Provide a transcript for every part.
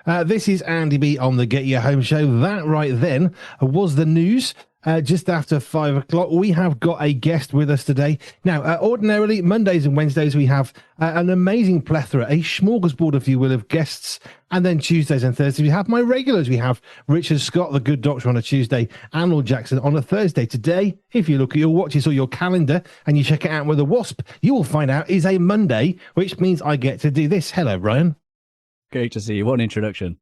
This is Andy B on the Get Your Home Show. That right then was the news. Just after 5 o'clock, we have got a guest with us today. Now, ordinarily, Mondays and Wednesdays, we have an amazing plethora, a smorgasbord, if you will, of guests. And then Tuesdays and Thursdays, we have my regulars. We have Richard Scott, the good doctor, on a Tuesday, and Lord Jackson on a Thursday. Today, if you look at your watches or your calendar and you check it out with a wasp, you will find out is a Monday, which means I get to do this. Hello, Ryan. Great to see you. What an introduction.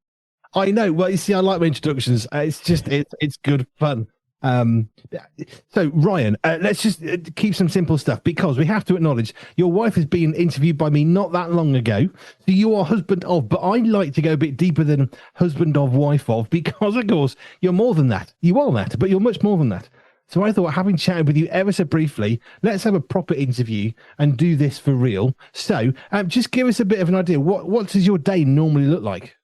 I know. Well, you see, I like my introductions. It's good fun. So Ryan, let's just keep some simple stuff, because we have to acknowledge your wife has been interviewed by me not that long ago. So you are husband of, but I like to go a bit deeper than husband of, wife of, because of course you're more than that. You are that, but you're much more than that. So I thought, having chatted with you ever so briefly, let's have a proper interview and do this for real. So just give us a bit of an idea. What does your day normally look like?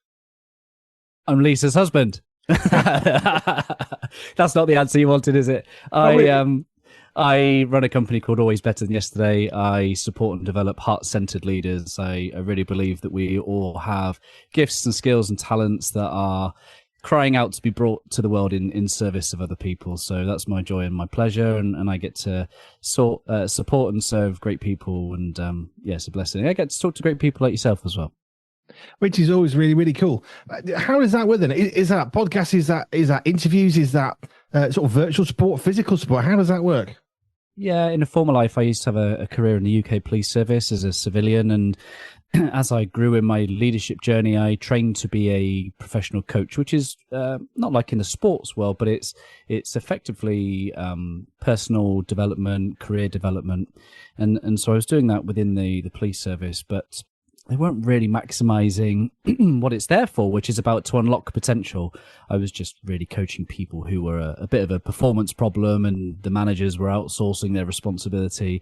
I'm Lisa's husband. That's not the answer you wanted, is it? I run a company called Always Better Than Yesterday. I support and develop heart-centered leaders. I really believe that we all have gifts and skills and talents that are crying out to be brought to the world in service of other people. So that's my joy and my pleasure, and I get to support and serve great people, and it's a blessing. I get to talk to great people like yourself as well, which is always really, really cool. How does that work then? Is that podcast? Is that interviews? Is that sort of virtual support, physical support? How does that work? Yeah, in a former life, I used to have a career in the UK police service as a civilian, and as I grew in my leadership journey, I trained to be a professional coach, which is not like in the sports world, but it's effectively personal development, career development, and so I was doing that within the police service, but they weren't really maximizing what it's there for, which is about to unlock potential. I was just really coaching people who were a bit of a performance problem, and the managers were outsourcing their responsibility.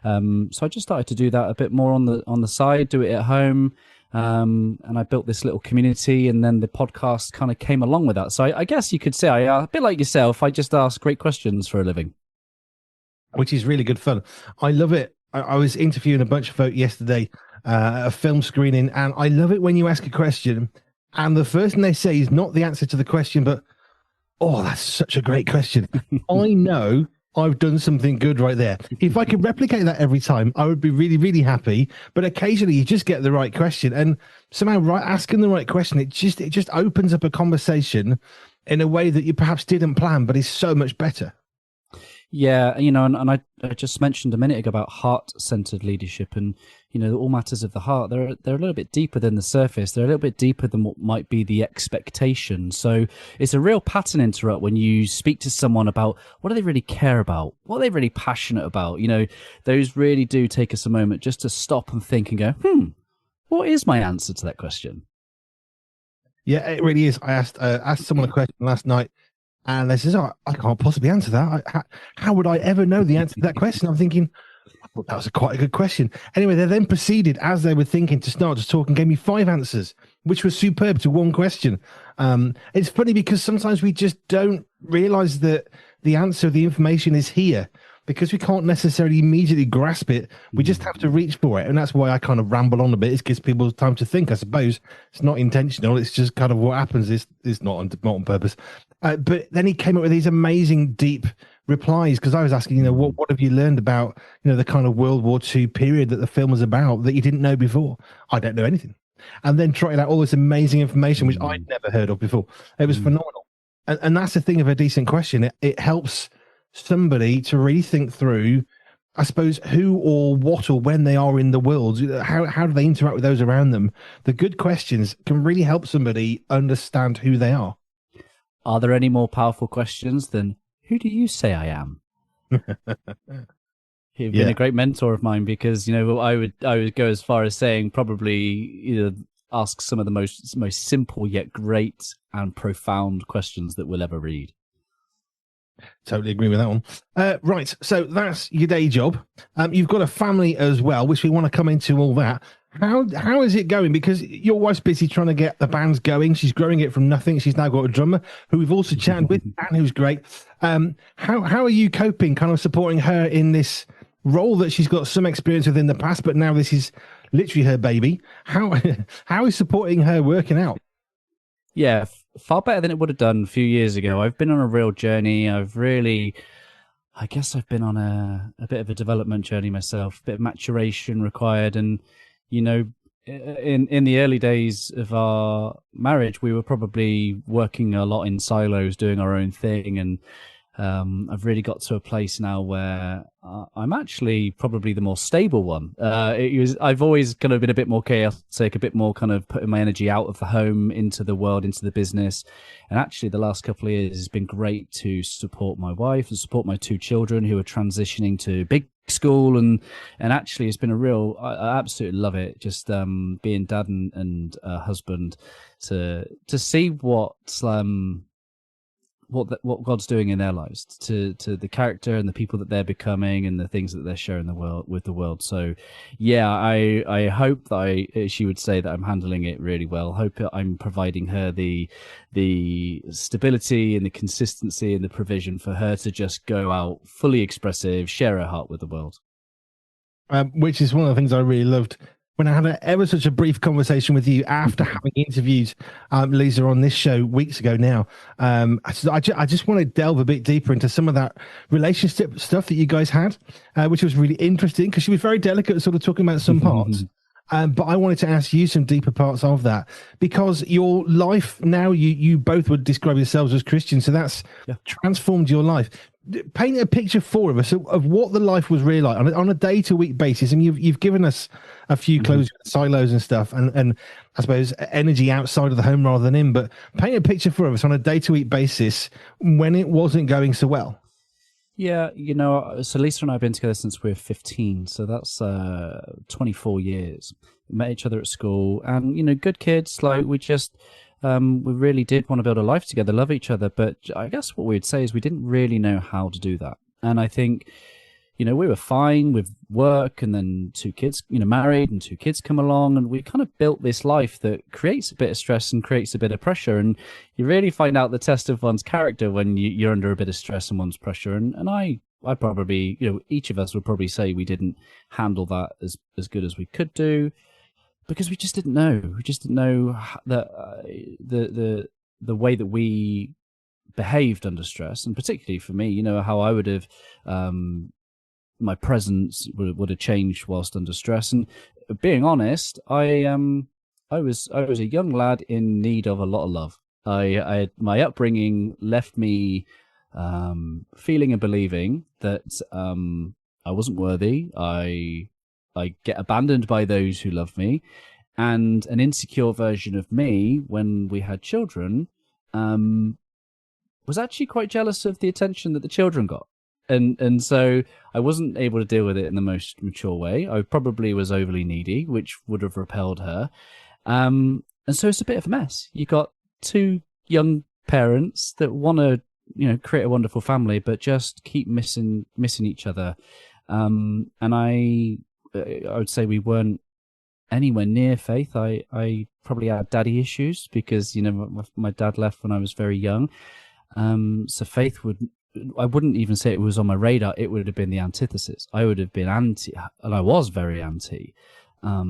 So I just started to do that a bit more on the side, do it at home. And I built this little community, and then the podcast kind of came along with that. So I guess you could say, a bit like yourself, I just ask great questions for a living. Which is really good fun. I love it. I was interviewing a bunch of folk yesterday, a film screening, and I love it when you ask a question and the first thing they say is not the answer to the question, but, oh, that's such a great question. I know I've done something good right there. If I could replicate that every time, I would be really, really happy. But occasionally you just get the right question, and somehow asking the right question, it just opens up a conversation in a way that you perhaps didn't plan, but is so much better. Yeah, and I just mentioned a minute ago about heart-centered leadership, and all matters of the heart. They're a little bit deeper than the surface. They're a little bit deeper than what might be the expectation. So it's a real pattern interrupt when you speak to someone about what do they really care about, what are they really passionate about. Those really do take us a moment just to stop and think and go, what is my answer to that question? Yeah, it really is. I asked someone a question last night, and they says, "Oh, I can't possibly answer that. How would I ever know the answer to that question?" I'm thinking, I thought that was quite a good question. Anyway, they then proceeded, as they were thinking, to start to talk and gave me 5 answers, which was superb to one question. It's funny because sometimes we just don't realize that the answer, the information is here, because we can't necessarily immediately grasp it. We just have to reach for it. And that's why I kind of ramble on a bit. It gives people time to think, I suppose. It's not intentional. It's just kind of what happens. It's not on purpose. But then he came up with these amazing, deep replies, because I was asking, what have you learned about, the kind of World War II period that the film was about that you didn't know before? I don't know anything. And then trotting out all this amazing information, which I'd never heard of before. It was phenomenal. And that's the thing of a decent question. It helps somebody to really think through, I suppose, who or what or when they are in the world. How do they interact with those around them? The good questions can really help somebody understand who they are. Are there any more powerful questions than, who do you say I am? You've been a great mentor of mine, because, I would go as far as saying probably ask some of the most simple yet great and profound questions that we'll ever read. Totally agree with that one. Right, so that's your day job. You've got a family as well, which we want to come into all that. How is it going? Because your wife's busy trying to get the bands going. She's growing it from nothing. She's now got a drummer who we've also chatted with, and who's great. How are you coping, kind of supporting her in this role that she's got some experience with in the past, but now this is literally her baby? How is supporting her working out? Yeah, far better than it would have done a few years ago. I've been on a real journey. I guess I've been on a bit of a development journey myself, a bit of maturation required. And, you know, in the early days of our marriage, we were probably working a lot in silos, doing our own thing. And I've really got to a place now where I'm actually probably the more stable one. I've always kind of been a bit more chaotic, a bit more kind of putting my energy out of the home into the world, into the business. And actually, the last couple of years has been great to support my wife and support my two children who are transitioning to big school, and actually it's been a real, I absolutely love it, just being dad and husband, to see what God's doing in their lives, to the character and the people that they're becoming and the things that they're sharing the world with the world. So yeah, I hope that she would say that I'm handling it really well. Hope that I'm providing her the stability and the consistency and the provision for her to just go out fully expressive, share her heart with the world. Which is one of the things I really loved when I had ever such a brief conversation with you after having interviewed Lisa on this show weeks ago now. I just want to delve a bit deeper into some of that relationship stuff that you guys had, which was really interesting because she was very delicate at sort of talking about some parts. But I wanted to ask you some deeper parts of that, because your life now, you both would describe yourselves as Christians, so that's transformed your life. Paint a picture for us of what the life was really like on a day-to-week basis. And you've given us a few closed silos and stuff, and I suppose energy outside of the home rather than in. But paint a picture for us on a day-to-week basis when it wasn't going so well. Yeah, so Lisa and I have been together since we were 15, so that's 24 years. We met each other at school, and, good kids, like, we just, we really did want to build a life together, love each other, but I guess what we'd say is we didn't really know how to do that. And I think, we were fine with work, and then two kids, married, and two kids come along, and we kind of built this life that creates a bit of stress and creates a bit of pressure. And you really find out the test of one's character when you're under a bit of stress and one's pressure. And I probably, each of us would probably say we didn't handle that as good as we could do, because we just didn't know. We just didn't know that the way that we behaved under stress, and particularly for me, how I would have. My presence would have changed whilst under stress. And being honest, I was a young lad in need of a lot of love. My upbringing left me feeling and believing that I wasn't worthy. I get abandoned by those who love me, and an insecure version of me when we had children was actually quite jealous of the attention that the children got. And so I wasn't able to deal with it in the most mature way. I probably was overly needy, which would have repelled her. And so it's a bit of a mess. You got two young parents that want to, create a wonderful family, but just keep missing each other. And I would say we weren't anywhere near faith. I probably had daddy issues because, my dad left when I was very young. So faith I wouldn't even say it was on my radar. It would have been the antithesis. I would have been anti, and I was very anti,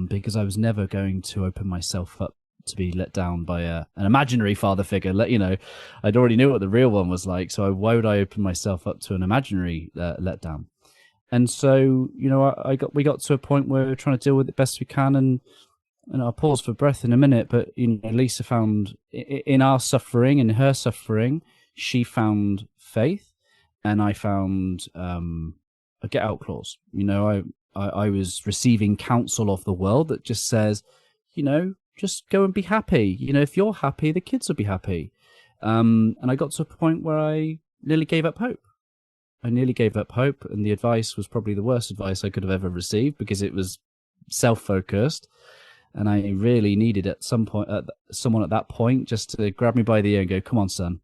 because I was never going to open myself up to be let down by an imaginary father figure. I'd already knew what the real one was like, so why would I open myself up to an imaginary letdown? And so, we got to a point where we're trying to deal with it best we can, and I'll pause for breath in a minute, but Lisa found in our suffering, in her suffering, she found faith. And I found a get out clause. I was receiving counsel of the world that just says, just go and be happy. If you're happy, the kids will be happy. And I got to a point where I nearly gave up hope. And the advice was probably the worst advice I could have ever received, because it was self-focused. And I really needed at some point someone at that point just to grab me by the ear and go, "Come on, son.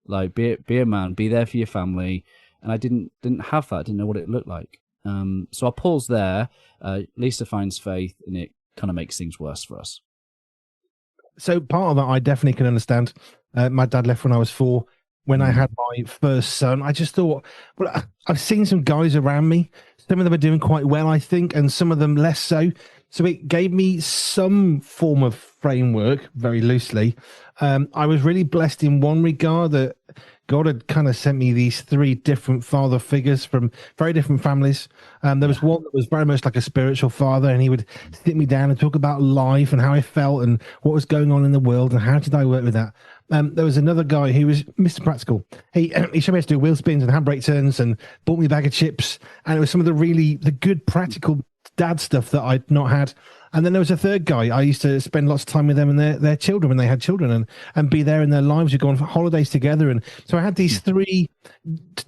Like, be a man, be there for your family." And I didn't have that. I didn't know what it looked like. So I'll pause there. Lisa finds faith, and it kind of makes things worse for us. So part of that I definitely can understand. My dad left when I was 4. When I had my first son, I just thought, well, I've seen some guys around me. Some of them are doing quite well, I think, and some of them less so. So it gave me some form of framework, very loosely. I was really blessed in one regard that God had kind of sent me these three different father figures from very different families. There was one that was very much like a spiritual father, and he would sit me down and talk about life and how I felt and what was going on in the world and how did I work with that. There was another guy who was Mr. Practical. He showed me how to do wheel spins and handbrake turns and bought me a bag of chips. And it was some of the good practical dad stuff that I'd not had. And then there was a third guy. I used to spend lots of time with them and their children when they had children and be there in their lives. We'd go on holidays together. And so I had these three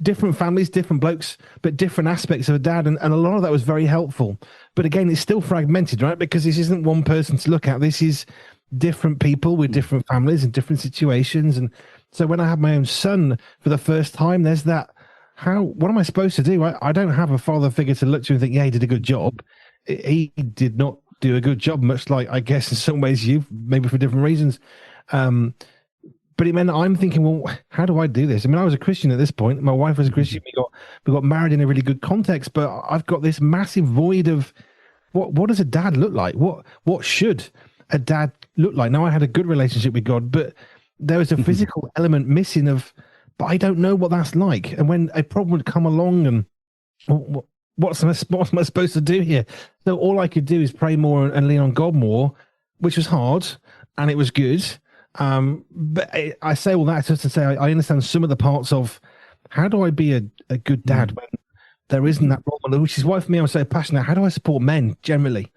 different families, different blokes, but different aspects of a dad. And a lot of that was very helpful. But again, it's still fragmented, right? Because this isn't one person to look at. This is different people with different families and different situations. And so when I had my own son for the first time, there's that, what am I supposed to do? I don't have a father figure to look to and think, yeah, he did a good job. He did not do a good job, much like, I guess, in some ways you, maybe for different reasons. But it meant I'm thinking, well, how do I do this? I mean, I was a Christian at this point. My wife was a Christian. We got married in a really good context, but I've got this massive void of what does a dad look like? What should a dad look like? Now, I had a good relationship with God, but there was a physical element missing but I don't know what that's like. And when a problem would come along and what am I supposed to do here? So all I could do is pray more and lean on God more, which was hard and it was good. But I say all that just to say I understand some of the parts of how do I be a good dad when there isn't that role model, which is why for me I'm so passionate. How do I support men generally?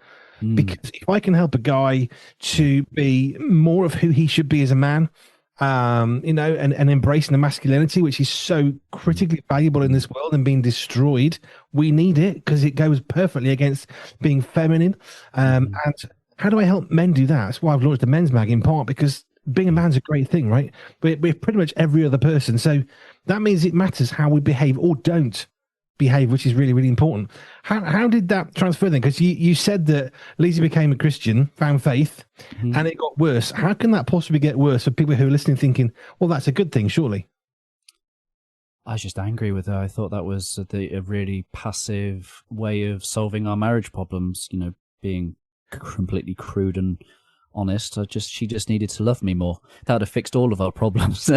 Because if I can help a guy to be more of who he should be as a man, and embracing the masculinity, which is so critically valuable in this world and being destroyed. We need it because it goes perfectly against being feminine. And how do I help men do that? That's why I've launched a men's mag in part, because being a man's a great thing, right? We're pretty much every other person. So that means it matters how we behave or don't behave, which is really, really important. How did that transfer then? Because you said that Lizzie became a Christian, found faith, and it got worse. How can that possibly get worse for people who are listening thinking, well, that's a good thing, surely? I was just angry with her. I thought that was a really passive way of solving our marriage problems, being completely crude and honest. She just needed to love me more. That would have fixed all of our problems.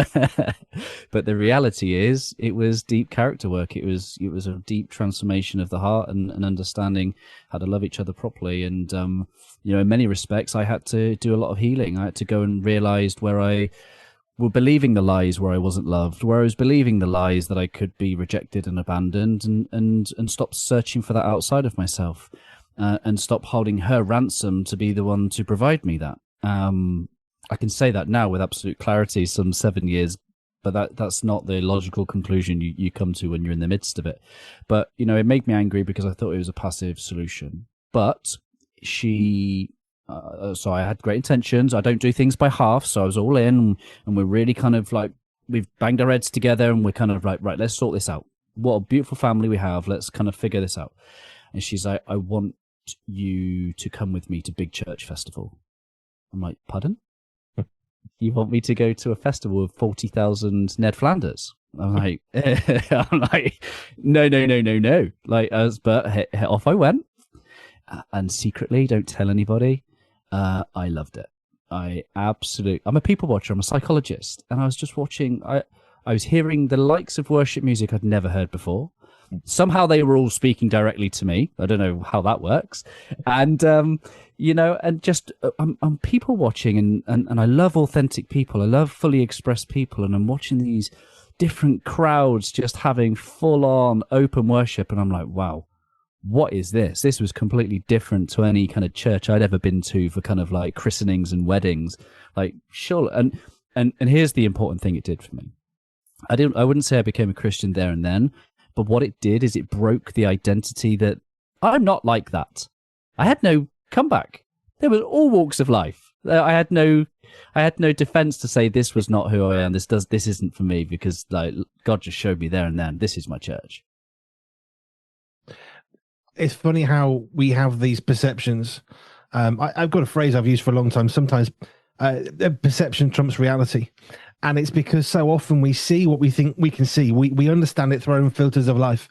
But the reality is, it was deep character work. It was a deep transformation of the heart and understanding how to love each other properly. And in many respects, I had to do a lot of healing. I had to go and realize where I were believing the lies, where I wasn't loved, where I was believing the lies that I could be rejected and abandoned, and stop searching for that outside of myself. And stop holding her ransom to be the one to provide me that. I can say that now with absolute clarity, some 7 years, but that's not the logical conclusion you come to when you're in the midst of it. But, it made me angry because I thought it was a passive solution. But so I had great intentions. I don't do things by half, so I was all in, and we're really kind of like, we've banged our heads together, and we're kind of like, right, let's sort this out. What a beautiful family we have. Let's kind of figure this out. And she's like, I want you to come with me to Big Church Festival. I'm like, pardon? You want me to go to a festival of 40,000 Ned Flanders? I'm like, no. But off I went, and secretly, don't tell anybody. I loved it. I'm a people watcher. I'm a psychologist, and I was just watching. I was hearing the likes of worship music I'd never heard before. Somehow they were all speaking directly to me. I don't know how that works. And, and just I'm people watching and I love authentic people. I love fully expressed people. And I'm watching these different crowds just having full on open worship. And I'm like, wow, what is this? This was completely different to any kind of church I'd ever been to for kind of like christenings and weddings. Like, sure. And here's the important thing it did for me. I wouldn't say I became a Christian there and then. But what it did is it broke the identity that I'm not like that. I had no comeback. There was all walks of life. I had no defense to say this was not who I am. This isn't for me, because like God just showed me there and then, this is my church. It's funny how we have these perceptions. I've got a phrase I've used for a long time. Sometimes perception trumps reality. And it's because so often we see what we think we can see. We understand it through our own filters of life.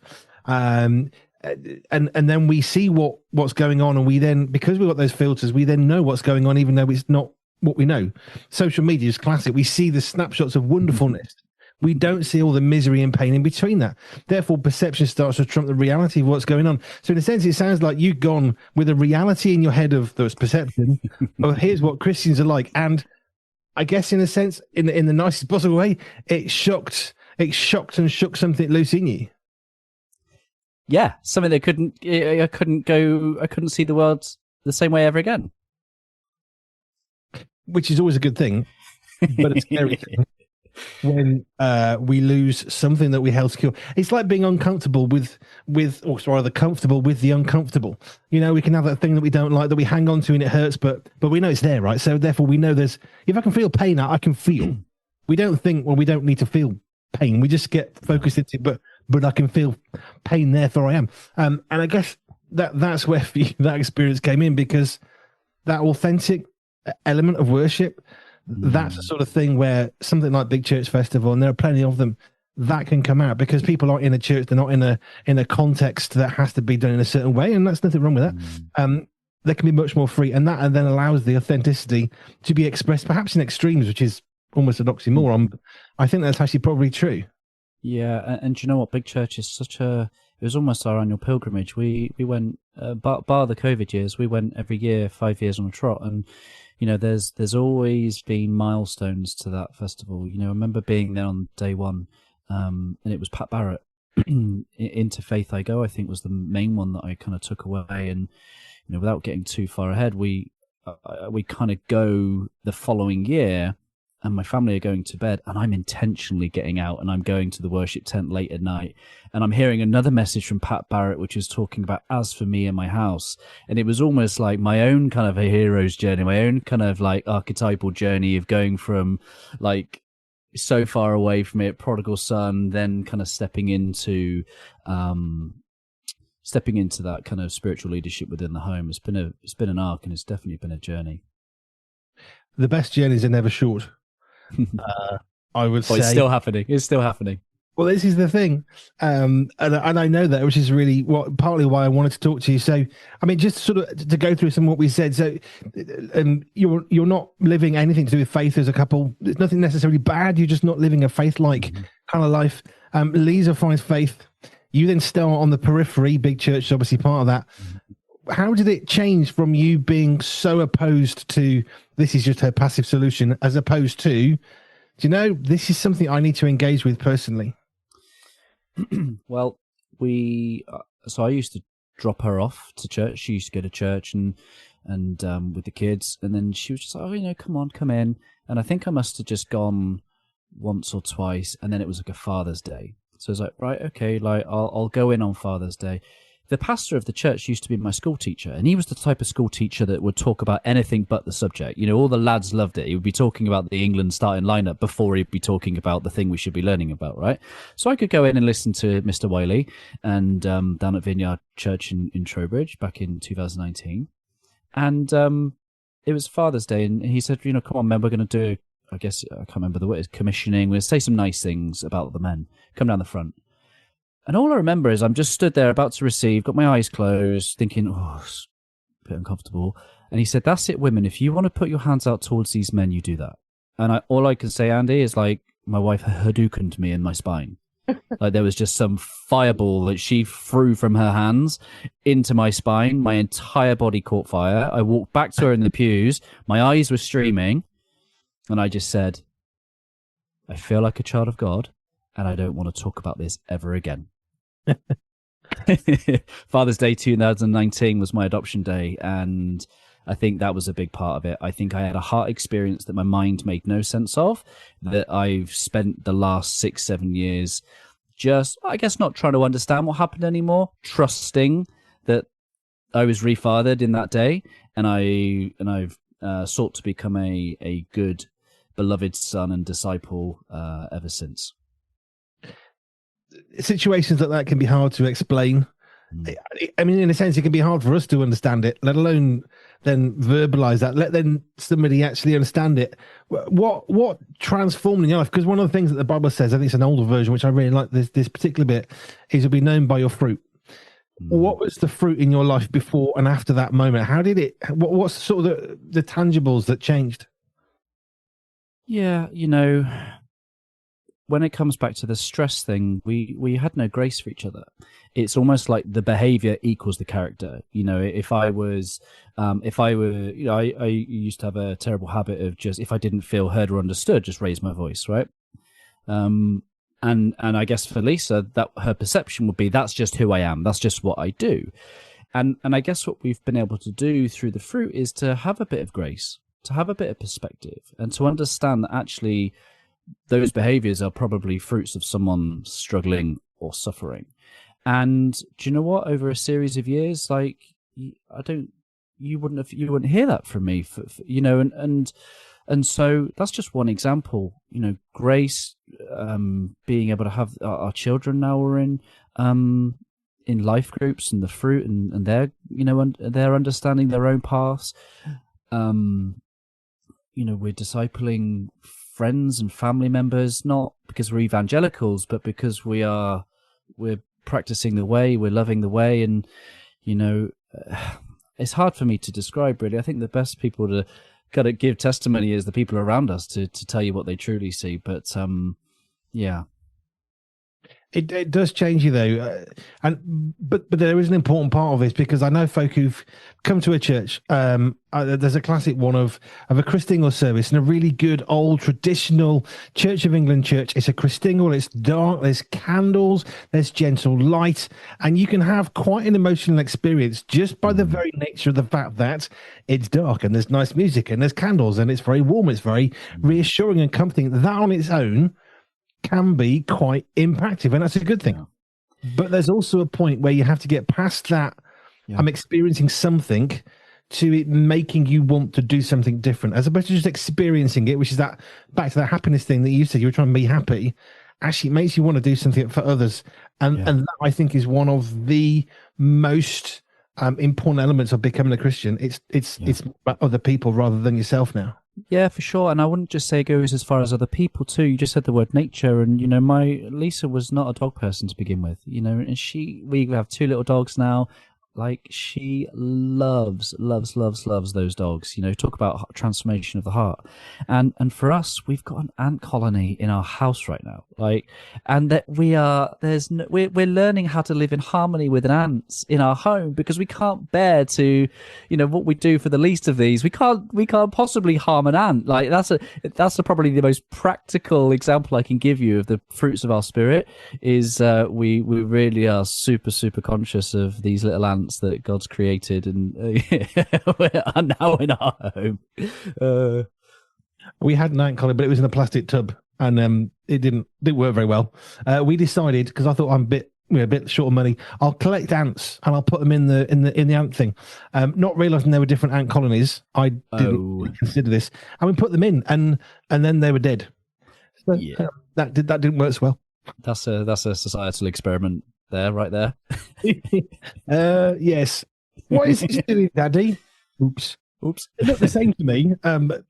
and then we see what's going on, and we then, because we've got those filters, we then know what's going on, even though it's not what we know. Social media is classic. We see the snapshots of wonderfulness. We don't see all the misery and pain in between that. Therefore, perception starts to trump the reality of what's going on. So in a sense, it sounds like you've gone with a reality in your head of those perception of here's what Christians are like. And I guess in a sense, in the nicest possible way, it shocked and shook something loose in you. Yeah, something that I couldn't see the world the same way ever again. Which is always a good thing, but a scary thing when we lose something that we held secure. It's like being uncomfortable or rather comfortable with the uncomfortable. You know, we can have that thing that we don't like, that we hang on to and it hurts, but we know it's there, right? So therefore we know if I can feel pain, I can feel. We don't think, well, we don't need to feel pain. We just get focused into, but I can feel pain, therefore I am. And I guess that's where that experience came in, because that authentic element of worship, that's the sort of thing where something like Big Church Festival, and there are plenty of them, that can come out because people aren't in a church, they're not in a context that has to be done in a certain way, and that's nothing wrong with that. They can be much more free, and that then allows the authenticity to be expressed, perhaps in extremes, which is almost an oxymoron. But I think that's actually probably true. Yeah, and do you know what? Big Church is it was almost our annual pilgrimage. We went, bar the COVID years, we went every year, 5 years on a trot, and you know, there's always been milestones to that festival. You know, I remember being there on day one, and it was Pat Barrett. Into Faith I Go, I think, was the main one that I kind of took away. And you know, without getting too far ahead, we kind of go the following year, and my family are going to bed, and I'm intentionally getting out, and I'm going to the worship tent late at night, and I'm hearing another message from Pat Barrett, which is talking about as for me and my house. And it was almost like my own kind of a hero's journey, my own kind of like archetypal journey of going from like so far away from it, prodigal son, then kind of stepping into that kind of spiritual leadership within the home. It's been an arc, and it's definitely been a journey. The best journeys are never short. I would say it's still happening. It's still happening. Well, this is the thing, and I know that, which is really partly why I wanted to talk to you. So, I mean, just sort of to go through some of what we said. So, you're not living anything to do with faith as a couple. There's nothing necessarily bad. You're just not living a faith-like kind of life. Lisa finds faith. You then start on the periphery. Big Church is obviously part of that. How did it change from you being so opposed to this is just her passive solution, as opposed to, do you know, this is something I need to engage with personally? Well, so I used to drop her off to church. She used to go to church and with the kids, and then she was just like, oh, you know, come in. And I think I must have just gone once or twice, and then it was like a Father's Day. So I was like, right, okay, like I'll go in on Father's Day. The pastor of the church used to be my school teacher, and he was the type of school teacher that would talk about anything but the subject. You know, all the lads loved it. He would be talking about the England starting lineup before he'd be talking about the thing we should be learning about, right? So I could go in and listen to Mr. Wiley and down at Vineyard Church in Trowbridge back in 2019. And it was Father's Day, and he said, you know, come on, men, we're going to do, I guess, I can't remember the word, commissioning. We're going to say some nice things about the men. Come down the front. And all I remember is I'm just stood there about to receive, got my eyes closed, thinking, oh, it's a bit uncomfortable. And he said, that's it, women. If you want to put your hands out towards these men, you do that. And all I can say, Andy, is like my wife Hadoukened me in my spine. Like there was just some fireball that she threw from her hands into my spine. My entire body caught fire. I walked back to her in the pews. My eyes were streaming. And I just said, I feel like a child of God, and I don't want to talk about this ever again. Father's Day 2019 was my adoption day, and I think that was a big part of it. I think I had a heart experience that my mind made no sense of, that I've spent the last 6-7 years just, I guess, not trying to understand what happened anymore, trusting that I was refathered in that day, and I've sought to become a good, beloved son and disciple ever since. Situations like that can be hard to explain. I mean, in a sense, it can be hard for us to understand it, let alone then verbalize that. Let then somebody actually understand it. What transformed in your life? Because one of the things that the Bible says, I think it's an older version, which I really like, this particular bit, is you'll be known by your fruit. What was the fruit in your life before and after that moment? How did it? What's sort of the tangibles that changed? Yeah, when it comes back to the stress thing, we had no grace for each other. It's almost like the behavior equals the character. If I were, I used to have a terrible habit of just, if I didn't feel heard or understood, just raise my voice, right? And I guess for Lisa, that her perception would be, that's just who I am. That's just what I do. And I guess what we've been able to do through the fruit is to have a bit of grace, to have a bit of perspective, and to understand that actually those behaviors are probably fruits of someone struggling or suffering. And do you know what? Over a series of years, like, you wouldn't hear that from me, and so that's just one example. Grace, being able to have our children now are in life groups and the fruit, and they're they're understanding their own paths. We're discipling friends and family members, not because we're evangelicals, but because we're practicing the way, we're loving the way. And it's hard for me to describe, really. I think the best people to kind of give testimony is the people around us to tell you what they truly see. But yeah. It does change you though, but there is an important part of this, because I know folk who've come to a church. There's a classic one of a Christingle service and a really good old traditional Church of England church. It's a Christingle. It's dark. There's candles. There's gentle light, and you can have quite an emotional experience just by the very nature of the fact that it's dark and there's nice music and there's candles and it's very warm. It's very reassuring and comforting. That on its own can be quite impactful, and that's a good thing. Yeah. But there's also a point where you have to get past that. Yeah. I'm experiencing something, to it making you want to do something different, as opposed to just experiencing it, which is that back to that happiness thing that you said you were trying to be happy. Actually, it makes you want to do something for others, and that, I think, is one of the most important elements of becoming a Christian. It's about other people rather than yourself now. Yeah, for sure. And I wouldn't just say it goes as far as other people too. You just said the word nature, and my Lisa was not a dog person to begin with, and we have 2 little dogs now. Like, she loves those dogs. Talk about transformation of the heart. And for us, we've got an ant colony in our house right now. Like, and that we're learning how to live in harmony with ants in our home, because we can't bear to, what we do for the least of these. We can't possibly harm an ant. Like, that's probably the most practical example I can give you of the fruits of our spirit. Is we really are super, super conscious of these little ants that God's created, and are now in our home. We had an ant colony, but it was in a plastic tub, and it didn't work very well. We decided, because I thought I'm a bit short of money, I'll collect ants and I'll put them in the ant thing. Not realizing there were different ant colonies. I didn't consider this, and we put them in, and then they were dead. So, yeah, that didn't work so well. That's a societal experiment there, right there. Yes. What is this doing, Daddy? Oops. It looked the same to me.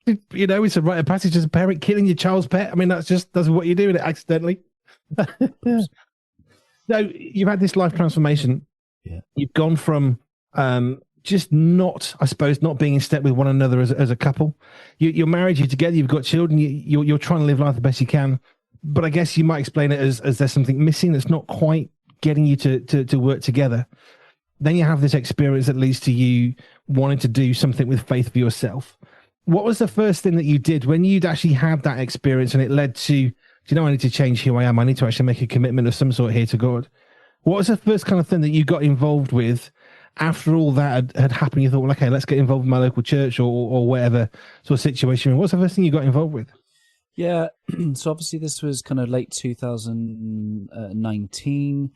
It's a rite of passage as a parent killing your child's pet. I mean, that's what you do with it accidentally. So you've had this life transformation. Yeah. You've gone from just not being in step with one another as a couple. You're married, you're together, you've got children, you're trying to live life the best you can. But I guess you might explain it as there's something missing that's not quite getting you to work together. Then you have this experience that leads to you wanting to do something with faith for yourself. What was the first thing that you did when you'd actually had that experience and it led to, I need to change who I am. I need to actually make a commitment of some sort here to God. What was the first kind of thing that you got involved with after all that had happened? You thought, well, okay, let's get involved in my local church or whatever sort of situation. What's the first thing you got involved with? Yeah, so obviously this was kind of late 2019.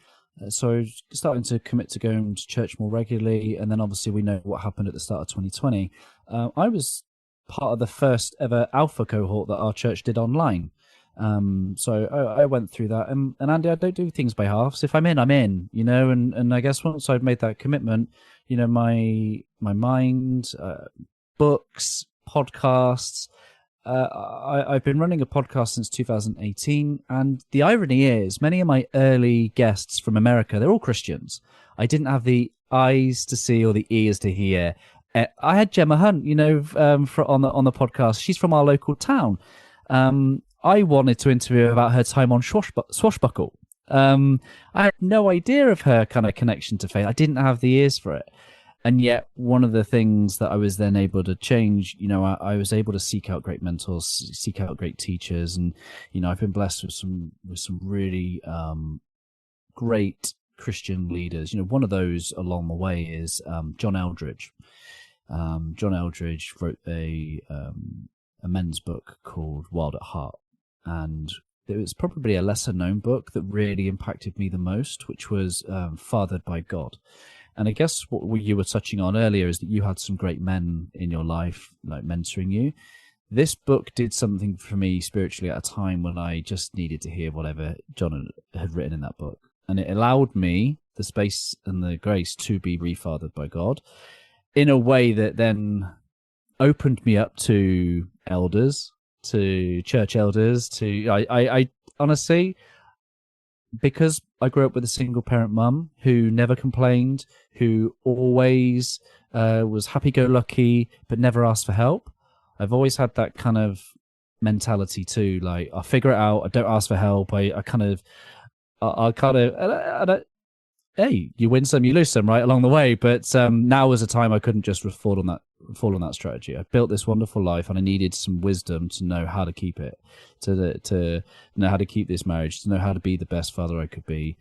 So I was starting to commit to going to church more regularly. And then obviously we know what happened at the start of 2020. I was part of the first ever alpha cohort that our church did online. So I went through that. And Andy, I don't do things by halves. If I'm in, I'm in, and I guess once I'd made that commitment, my mind, books, podcasts, I've been running a podcast since 2018, and the irony is, many of my early guests from America, they're all Christians. I didn't have the eyes to see or the ears to hear. I had Gemma Hunt, on the podcast. She's from our local town. I wanted to interview her about her time on Swashbuckle. I had no idea of her kind of connection to faith. I didn't have the ears for it. And yet, one of the things that I was then able to change, I was able to seek out great mentors, seek out great teachers, and I've been blessed with some really great Christian leaders. One of those along the way is John Eldridge. John Eldridge wrote a men's book called Wild at Heart, and it was probably a lesser known book that really impacted me the most, which was Fathered by God. And I guess what you were touching on earlier is that you had some great men in your life, like mentoring you. This book did something for me spiritually at a time when I just needed to hear whatever John had written in that book. And it allowed me the space and the grace to be refathered by God in a way that then opened me up to elders, to church elders, I honestly, because I grew up with a single parent mum who never complained, who always was happy-go-lucky, but never asked for help. I've always had that kind of mentality too. Like, I'll figure it out. I don't ask for help. Hey, you win some, you lose some, right, along the way. But now was a time I couldn't just fall on that strategy. I built this wonderful life, and I needed some wisdom to know how to keep it, to know how to keep this marriage, to know how to be the best father I could be.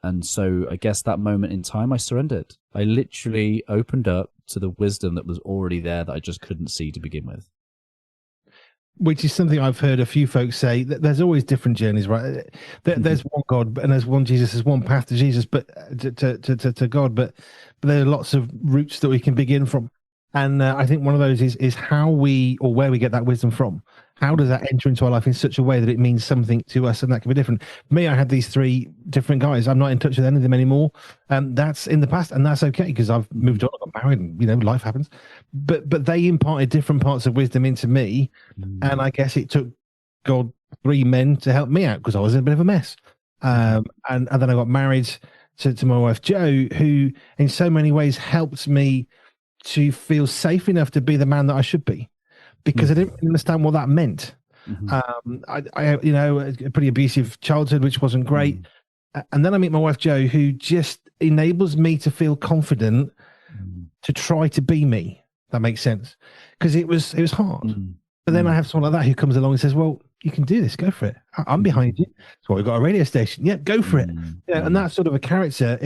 And so I guess that moment in time, I surrendered. I literally opened up to the wisdom that was already there that I just couldn't see to begin with. Which is something I've heard a few folks say, that there's always different journeys, right? There's one God and there's one Jesus, there's one path to Jesus, but to God, but there are lots of routes that we can begin from. And I think one of those is how or where we get that wisdom from. How does that enter into our life in such a way that it means something to us, and that can be different? For me, I had these three different guys. I'm not in touch with any of them anymore. That's in the past, and that's okay, because I've moved on, I got married, and life happens. But they imparted different parts of wisdom into me, and I guess it took God 3 men to help me out, because I was in a bit of a mess. And then I got married to my wife Jo, who in so many ways helped me to feel safe enough to be the man that I should be, because I didn't really understand what that meant. I a pretty abusive childhood, which wasn't great. And then I meet my wife Jo, who just enables me to feel confident to try to be me. That makes sense, because it was hard. But then I have someone like that who comes along and says, "Well, you can do this. Go for it. I'm behind you. That's why we've got a radio station. Yeah, go for it." And that sort of a character,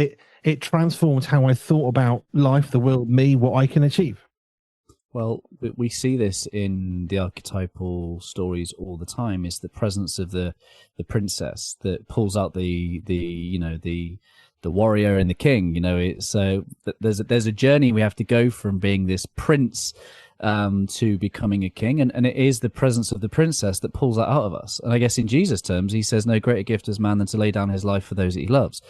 it transforms how I thought about life, the world, me, what I can achieve. Well, we see this in the archetypal stories all the time. It's the presence of the princess that pulls out the warrior and the king. It's there's a journey we have to go from being this prince to becoming a king, and it is the presence of the princess that pulls that out of us. And I guess in Jesus' terms, he says, "No greater gift has man than to lay down his life for those that he loves."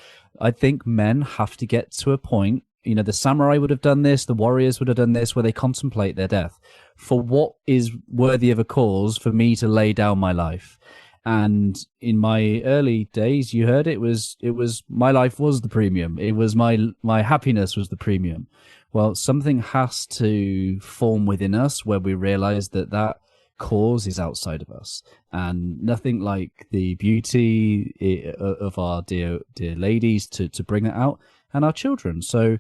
I think men have to get to a point. The samurai would have done this, the warriors would have done this, where they contemplate their death. For what is worthy of a cause for me to lay down my life? And in my early days, you heard it was my life was the premium. It was my happiness was the premium. Well, something has to form within us where we realize that cause is outside of us, and nothing like the beauty of our dear ladies to bring that out, and our children. So,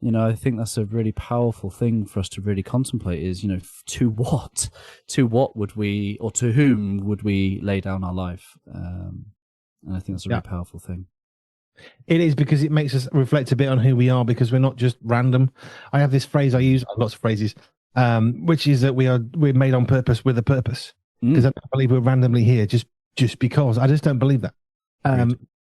I think that's a really powerful thing for us to really contemplate is, to what would we, or to whom would we lay down our life? And I think that's a really powerful thing. It is, because it makes us reflect a bit on who we are, because we're not just random. I have this phrase I use, lots of phrases, which is that we're made on purpose with a purpose. Because I don't believe we're randomly here just because. I just don't believe that.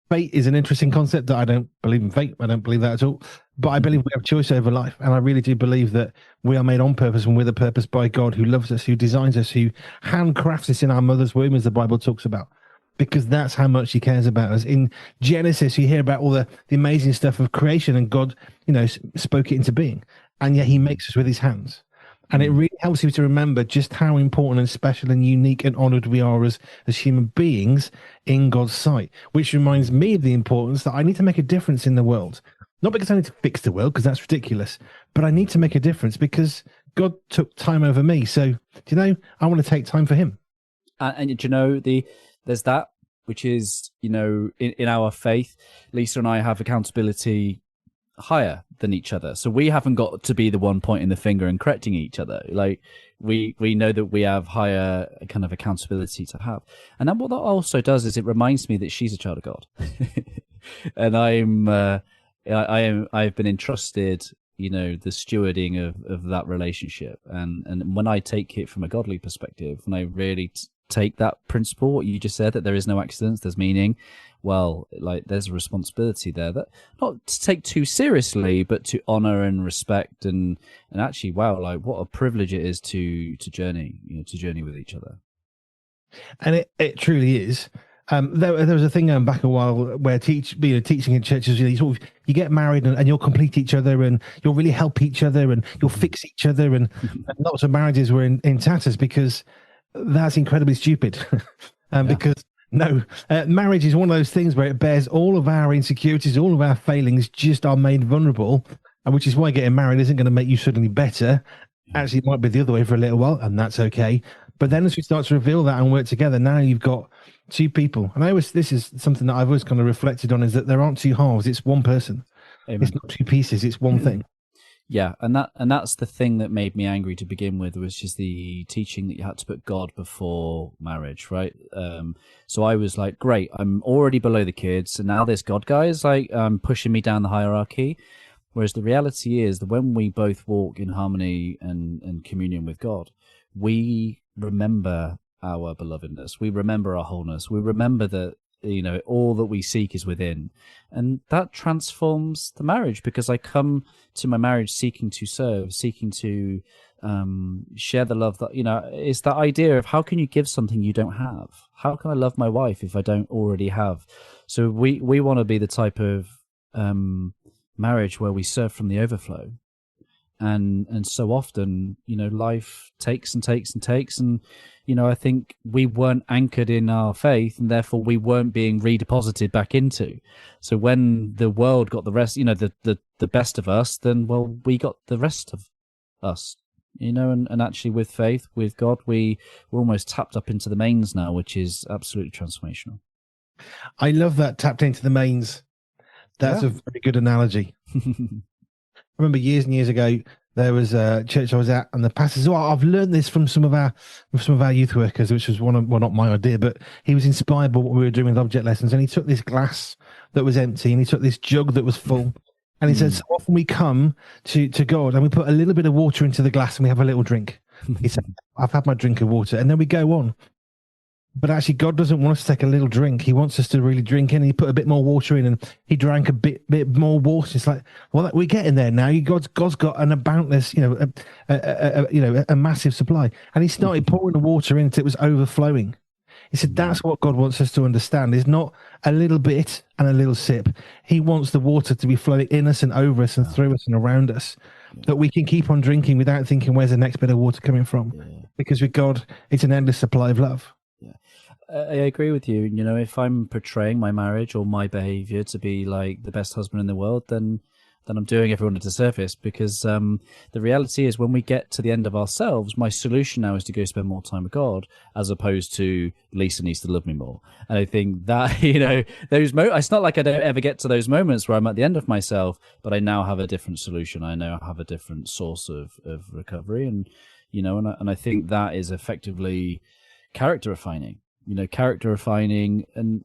Fate is an interesting concept that I don't believe in fate. I don't believe that at all. But I believe we have choice over life. And I really do believe that we are made on purpose and with a purpose by God, who loves us, who designs us, who handcrafts us in our mother's womb, as the Bible talks about. Because that's how much he cares about us. In Genesis, you hear about all the amazing stuff of creation, and God, spoke it into being. And yet he makes us with his hands. And it really helps you to remember just how important and special and unique and honored we are as human beings in God's sight, which reminds me of the importance that I need to make a difference in the world. Not because I need to fix the world, because that's ridiculous, but I need to make a difference because God took time over me. So, I want to take time for him. And there's that, which is, in our faith, Lisa and I have accountability higher than each other, so we haven't got to be the one pointing the finger and correcting each other. Like we know that we have higher kind of accountability to have, and then what that also does is it reminds me that she's a child of God, and I've been entrusted, the stewarding of that relationship, and when I take it from a godly perspective, when I really take that principle, what you just said, that there is no accidents, there's meaning. Well, like there's a responsibility there that not to take too seriously, but to honor and respect, and actually, wow, like what a privilege it is to journey, to journey with each other. And it truly is. There was a thing going back a while where teaching in churches, you get married and you'll complete each other and you'll really help each other and you'll fix each other, and lots of marriages were in tatters because that's incredibly stupid. Because no, marriage is one of those things where it bears all of our insecurities, all of our failings, just are made vulnerable, and which is why getting married isn't going to make you suddenly better. Actually, it might be the other way for a little while, and that's okay. But then as we start to reveal that and work together, now you've got two people. And this is something that I've always kind of reflected on, is that there aren't two halves, it's one person. Amen. It's not two pieces, it's one thing. Yeah, and that's the thing that made me angry to begin with, was just the teaching that you had to put God before marriage, right? So I was like, great, I'm already below the kids, and now this God guy is like pushing me down the hierarchy. Whereas the reality is that when we both walk in harmony and communion with God, we remember our belovedness, we remember our wholeness, we remember that all that we seek is within, and that transforms the marriage, because I come to my marriage seeking to serve, seeking to share the love that it's that idea of how can you give something you don't have? How can I love my wife if I don't already have? So we want to be the type of marriage where we serve from the overflow, and so often life takes and takes and takes, and I think we weren't anchored in our faith, and therefore we weren't being redeposited back into. So when the world got the rest, the best of us, then we got the rest of us, and actually with faith, with God, we're almost tapped up into the mains now, which is absolutely transformational. I love that, tapped into the mains. That's a very good analogy. I remember years and years ago, there was a church I was at, and the pastor said, I've learned this from some of our youth workers, which was not my idea, but he was inspired by what we were doing with object lessons. And he took this glass that was empty, and he took this jug that was full, and he said, so often we come to God and we put a little bit of water into the glass and we have a little drink. He said, I've had my drink of water, and then we go on. But actually, God doesn't want us to take a little drink. He wants us to really drink in. He put a bit more water in, and he drank a bit more water. It's like, well, we're getting there now. God's got an boundless, a massive supply. And he started pouring the water in until it was overflowing. He said that's what God wants us to understand, is not a little bit and a little sip. He wants the water to be flowing in us and over us and through us and around us, that we can keep on drinking without thinking, where's the next bit of water coming from? Because with God, it's an endless supply of love. I agree with you. If I'm portraying my marriage or my behavior to be like the best husband in the world, then I'm doing everyone a disservice, because the reality is when we get to the end of ourselves, my solution now is to go spend more time with God, as opposed to Lisa needs to love me more. And I think that, it's not like I don't ever get to those moments where I'm at the end of myself, but I now have a different solution. I now have a different source of recovery. And I think that is effectively character refining. Character refining, and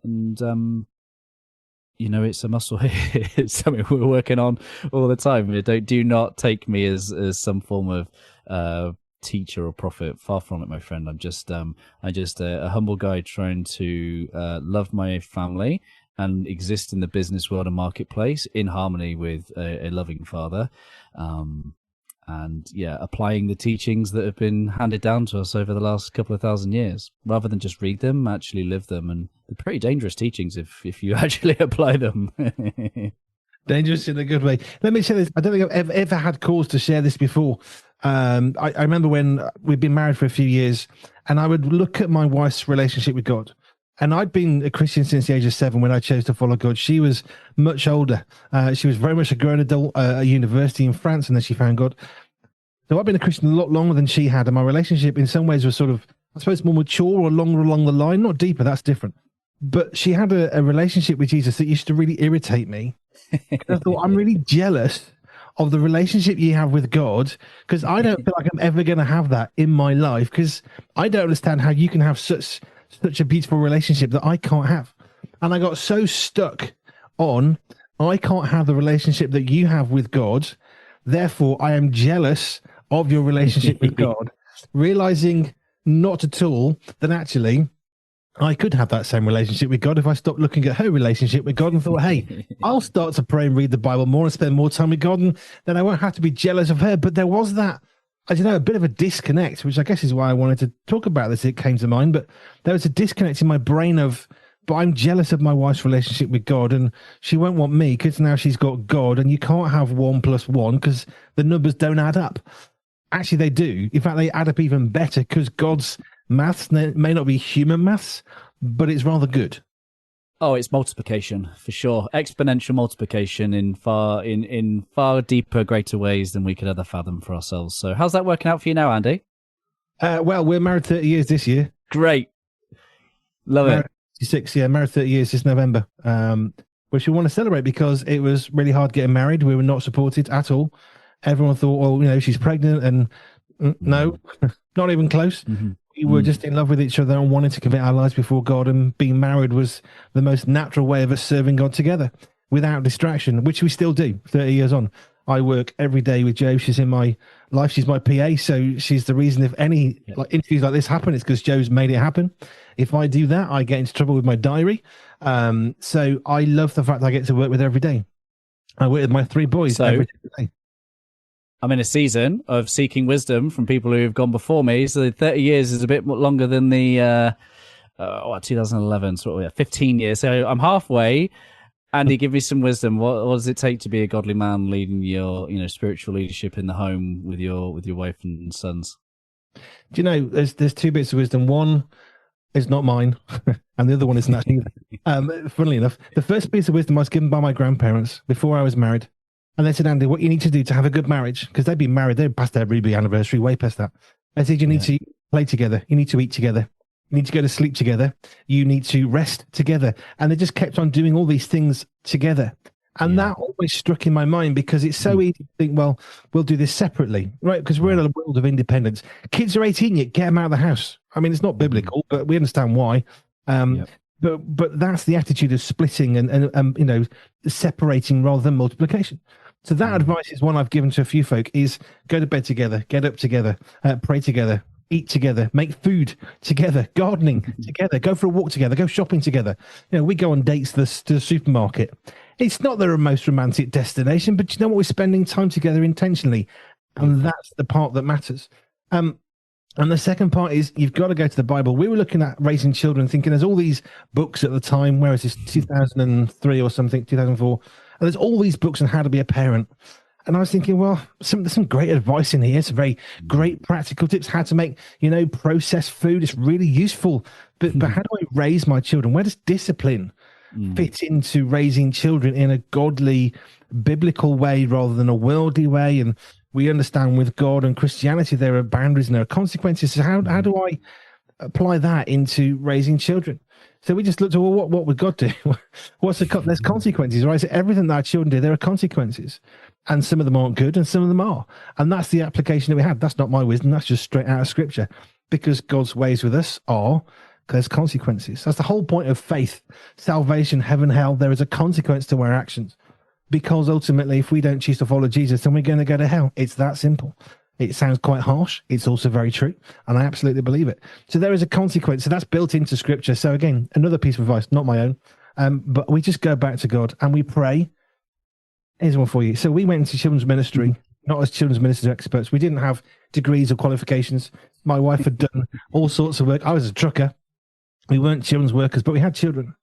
it's a muscle. It's something we're working on all the time. Do not take me as some form of teacher or prophet. Far from it, my friend. I'm just a humble guy trying to love my family and exist in the business world and marketplace in harmony with a loving Father. And applying the teachings that have been handed down to us over the last couple of thousand years, rather than just read them, actually live them. And they're pretty dangerous teachings if you actually apply them. Dangerous in a good way. Let me share this. I don't think I've ever had cause to share this before. I remember when we'd been married for a few years, and I would look at my wife's relationship with God. And I'd been a Christian since the age of 7 when I chose to follow God. She was much older. She was very much a grown adult at university in France, and then she found God. So I've been a Christian a lot longer than she had, and my relationship in some ways was sort of, I suppose, more mature or longer along the line, not deeper, that's different. But she had a relationship with Jesus that used to really irritate me. I thought, I'm really jealous of the relationship you have with God, because I don't feel like I'm ever going to have that in my life, because I don't understand how you can have such a beautiful relationship that I can't have. And I got so stuck on, I can't have the relationship that you have with God, therefore I am jealous of your relationship with God, realizing not at all that actually I could have that same relationship with God if I stopped looking at her relationship with God and thought, hey, I'll start to pray and read the Bible more and spend more time with God, and then I won't have to be jealous of her. But there was that, I don't know, a bit of a disconnect, which I guess is why I wanted to talk about this. It came to mind, but there was a disconnect in my brain of, but I'm jealous of my wife's relationship with God, and she won't want me because now she's got God, and you can't have 1 + 1 because the numbers don't add up. Actually, they do. In fact, they add up even better because God's maths may not be human maths, but it's rather good. Oh, it's multiplication for sure. Exponential multiplication in far deeper, greater ways than we could ever fathom for ourselves. So how's that working out for you now, Andy? Well, we're married 30 years this year. Great. Love married it. 6, yeah, married 30 years this November, which we want to celebrate because it was really hard getting married. We were not supported at all. Everyone thought, well, you know, she's pregnant, and no, not even close. Mm-hmm. We were just in love with each other and wanted to commit our lives before God, and being married was the most natural way of us serving God together without distraction, which we still do 30 years on. I work every day with Jo. She's in my life. She's my PA. So she's the reason if any interviews like this happen, it's because Jo's made it happen. If I do that, I get into trouble with my diary. So I love the fact that I get to work with her every day. I work with my 3 boys every day. I'm in a season of seeking wisdom from people who have gone before me. So 30 years is a bit longer than the 2011, so 15 years. So I'm halfway. Andy, give me some wisdom. What does it take to be a godly man leading your, spiritual leadership in the home with your wife and sons? Do you know, there's 2 bits of wisdom. One is not mine, and the other one isn't actually. Funnily enough, the first piece of wisdom I was given by my grandparents before I was married. And they said, Andy, what you need to do to have a good marriage, because they'd been married, they're past their ruby anniversary, way past that. They said, you need to play together. You need to eat together. You need to go to sleep together. You need to rest together. And they just kept on doing all these things together. And that always struck in my mind, because it's so easy to think, well, we'll do this separately, right? Because we're in a world of independence. Kids are 18 yet, get them out of the house. I mean, it's not biblical, but we understand why. But that's the attitude of splitting and separating rather than multiplication. So that advice is one I've given to a few folk: is go to bed together, get up together, pray together, eat together, make food together, gardening together, go for a walk together, go shopping together. We go on dates to the supermarket. It's not the most romantic destination, but you know what? We're spending time together intentionally, and that's the part that matters. And the second part is you've got to go to the Bible. We were looking at raising children, thinking there's all these books at the time. Where is this? 2003 or something, 2004. And there's all these books on how to be a parent. And I was thinking, well, there's some great advice in here. Some very great practical tips, how to make, processed food. It's really useful. But how do I raise my children? Where does discipline fit into raising children in a godly, biblical way rather than a worldly way? And we understand with God and Christianity, there are boundaries and there are consequences. So how do I apply that into raising children? So we just looked at, well, what would God do? There's consequences, right? So everything that our children do, there are consequences. And some of them aren't good and some of them are. And that's the application that we had. That's not my wisdom. That's just straight out of Scripture. Because God's ways with us are, there's consequences. That's the whole point of faith. Salvation, heaven, hell, there is a consequence to our actions. Because ultimately, if we don't choose to follow Jesus, then we're going to go to hell. It's that simple. It sounds quite harsh. It's also very true. And I absolutely believe it. So there is a consequence. So that's built into Scripture. So again, another piece of advice, not my own. But we just go back to God and we pray. Here's one for you. So we went into children's ministry, not as children's ministry experts. We didn't have degrees or qualifications. My wife had done all sorts of work. I was a trucker. We weren't children's workers, but we had children.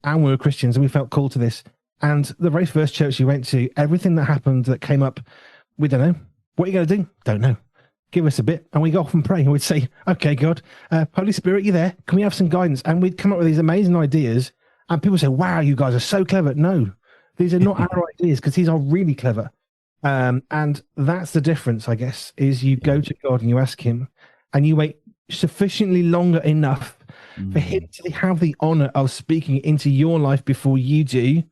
And we were Christians and we felt called to this. And the very first church we went to, everything that happened that came up, we don't know. What are you going to do? Don't know. give us a bit, and we go off and pray, and we'd say, okay, God, Holy Spirit, you there? Can we have some guidance? And we'd come up with these amazing ideas, and people say, wow, you guys are so clever. No, these are not our ideas, because these are really clever. And that's the difference, I guess, is you go to God and you ask him, and you wait sufficiently longer enough for him to have the honor of speaking into your life before you do,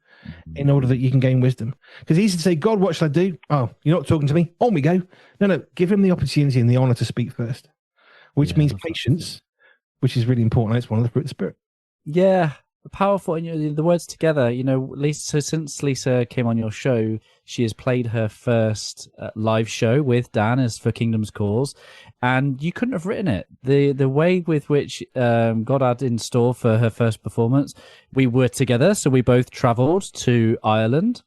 in order that you can gain wisdom. Because it's easy to say, God, what shall I do? Oh, you're not talking to me. On we go. No, give him the opportunity and the honor to speak first, which means patience, which is really important. It's one of the fruit of the Spirit. Yeah, powerful. And the words together, Lisa, so since Lisa came on your show, she has played her first live show with Dan as for Kingdom's Cause, and you couldn't have written it. The way with which God had in store for her first performance, we were together, so we both travelled to Ireland.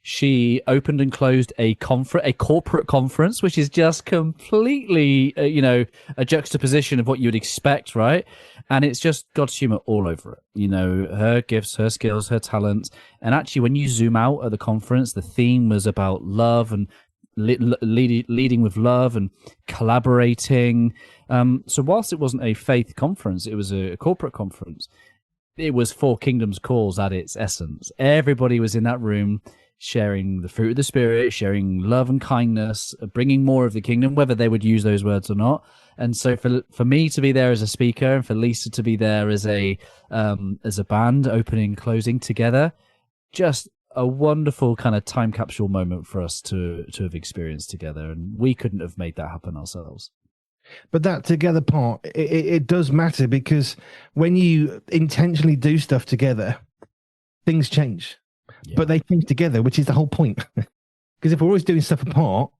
She opened and closed a corporate conference, which is just completely, a juxtaposition of what you would expect, right? And it's just God's humor all over it. Her gifts, her skills, her talents. And actually, when you zoom out at the conference, the theme was about love and leading with love and collaborating. So whilst it wasn't a faith conference, it was a corporate conference. It was for Kingdom's Cause at its essence. Everybody was in that room, sharing the fruit of the Spirit, sharing love and kindness, bringing more of the kingdom, whether they would use those words or not. And so for me to be there as a speaker, and for Lisa to be there as a band, opening and closing together, just a wonderful kind of time capsule moment for us to have experienced together. And we couldn't have made that happen ourselves. But that together part, it does matter, because when you intentionally do stuff together, things change. Yeah. But they change together, which is the whole point. Because if we're always doing stuff apart,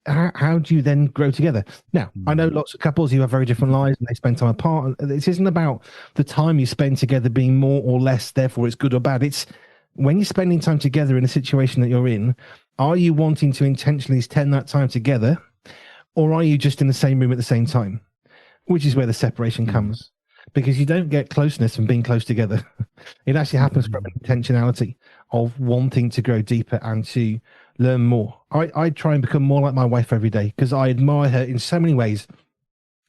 how do you then grow together? Now, I know lots of couples who have very different lives and they spend time apart. And this isn't about the time you spend together being more or less, therefore it's good or bad. It's when you're spending time together in a situation that you're in, are you wanting to intentionally spend that time together, or are you just in the same room at the same time? Which is where the separation comes. Because you don't get closeness from being close together. It actually happens from an intentionality of wanting to grow deeper and to learn more. I try and become more like my wife every day, because I admire her in so many ways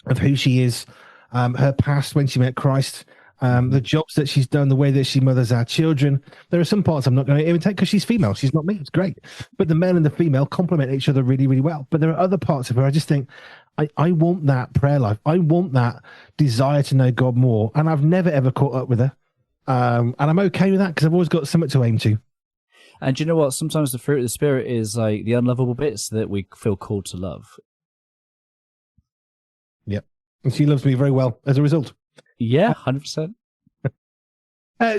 of who she is, her past when she met Christ, the jobs that she's done, the way that she mothers our children. There are some parts I'm not going to imitate because she's female. She's not me. It's great. But the male and the female complement each other really, really well. But there are other parts of her I just think, I want that prayer life. I want that desire to know God more. And I've never, ever caught up with her. And I'm okay with that, because I've always got something to aim to. And do you know what? Sometimes the fruit of the Spirit is like the unlovable bits that we feel called to love. Yep. And she loves me very well as a result. Yeah, 100%.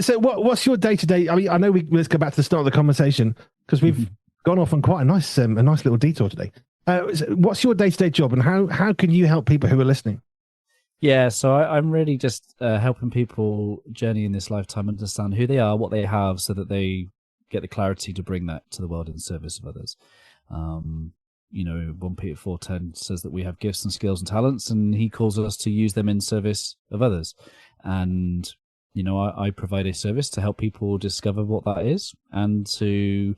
So what's your day-to-day? I mean, I know let's go back to the start of the conversation, because we've gone off on quite a nice little detour today. What's your day-to-day job, and how can you help people who are listening? Yeah, so I'm really just helping people journey in this lifetime, understand who they are, what they have, so that they get the clarity to bring that to the world in service of others. 1 Peter 4:10 says that we have gifts and skills and talents, and he calls us to use them in service of others. And I provide a service to help people discover what that is, and to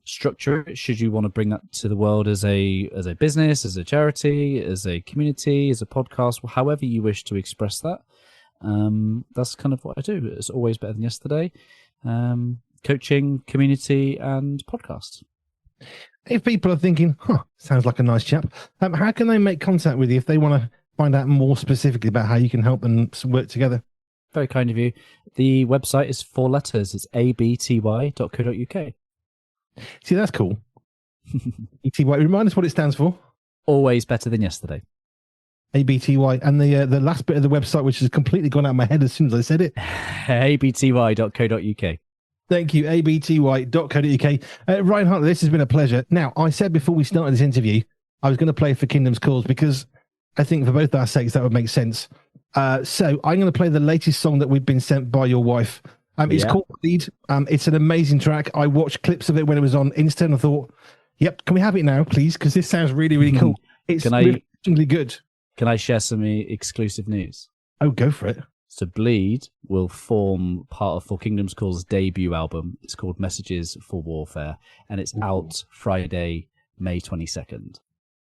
structure it should you want to bring that to the world as a business, as a charity, as a community, as a podcast, however you wish to express that. That's kind of what I do. It's always better than yesterday. Coaching, community, and podcast. If people are thinking, sounds like a nice chap, how can they make contact with you if they want to find out more specifically about how you can help them work together? Very kind of you. The website is 4 letters. It's abty.co.uk. See, that's cool. ABTY. Remind us what it stands for. Always better than yesterday. ABTY. And the last bit of the website, which has completely gone out of my head as soon as I said it. abty.co.uk. Thank you, abty.co.uk. Ryan Hartley, this has been a pleasure. Now, I said before we started this interview, I was going to play for Kingdom's Cause, because I think for both our sakes that would make sense. So I'm going to play the latest song that we've been sent by your wife. It's called Lead. It's an amazing track. I watched clips of it when it was on Insta, and I thought, yep, can we have it now, please? Because this sounds really, really cool. It's really good. Can I share some exclusive news? Oh, go for it. So Bleed will form part of For Kingdom's Call's debut album. It's called Messages for Warfare, and it's out Friday, May 22nd.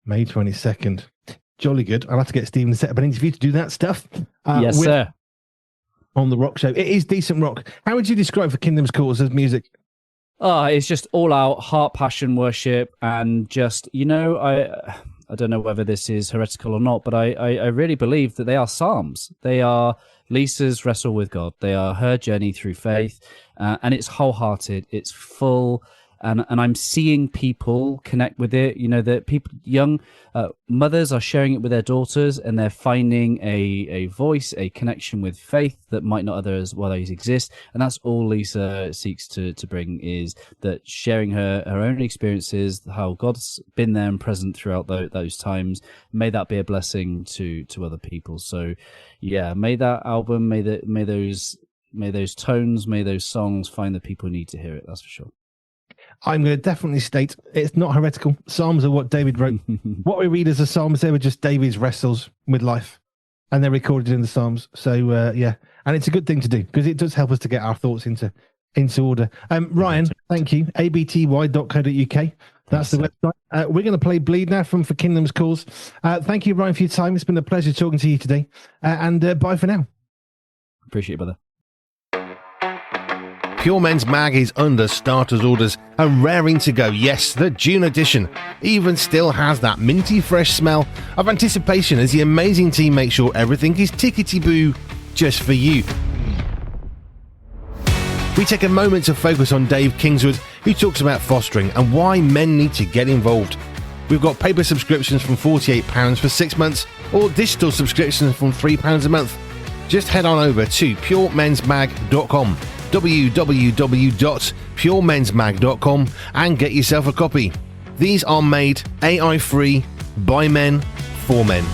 May 22nd. Jolly good. I'll have to get Stephen to set up an interview to do that stuff. Yes, sir. On the rock show. It is decent rock. How would you describe For Kingdom's Cause as music? Oh, it's just all out heart, passion, worship, and just, I don't know whether this is heretical or not, but I really believe that they are psalms. They are Lisa's wrestle with God. They are her journey through faith, and it's wholehearted. It's full, and I'm seeing people connect with it. That people, young mothers are sharing it with their daughters, and they're finding a voice, a connection with faith that might not otherwise exist. And that's all Lisa seeks to bring, is that sharing her own experiences, how God's been there and present throughout those times. May that be a blessing to other people. So yeah, may that album, may those tones, may those songs find the people who need to hear it. That's for sure. I'm going to definitely state it's not heretical. Psalms are what David wrote. What we read as the Psalms, they were just David's wrestles with life, and they're recorded in the Psalms. So yeah, and it's a good thing to do because it does help us to get our thoughts into order. Ryan, thank you. abty.co.uk. That's the website. We're going to play Bleed now from For Kingdom's Cause. Thank you, Ryan, for your time. It's been a pleasure talking to you today. And bye for now. Appreciate it, brother. Pure Men's Mag is under starters orders and raring to go. Yes, the June edition even still has that minty fresh smell of anticipation as the amazing team make sure everything is tickety-boo just for you. We take a moment to focus on Dave Kingswood, who talks about fostering and why men need to get involved. We've got paper subscriptions from £48 for 6 months or digital subscriptions from £3 a month. Just head on over to puremensmag.com, www.puremensmag.com, and get yourself a copy. These are made AI free by men for men.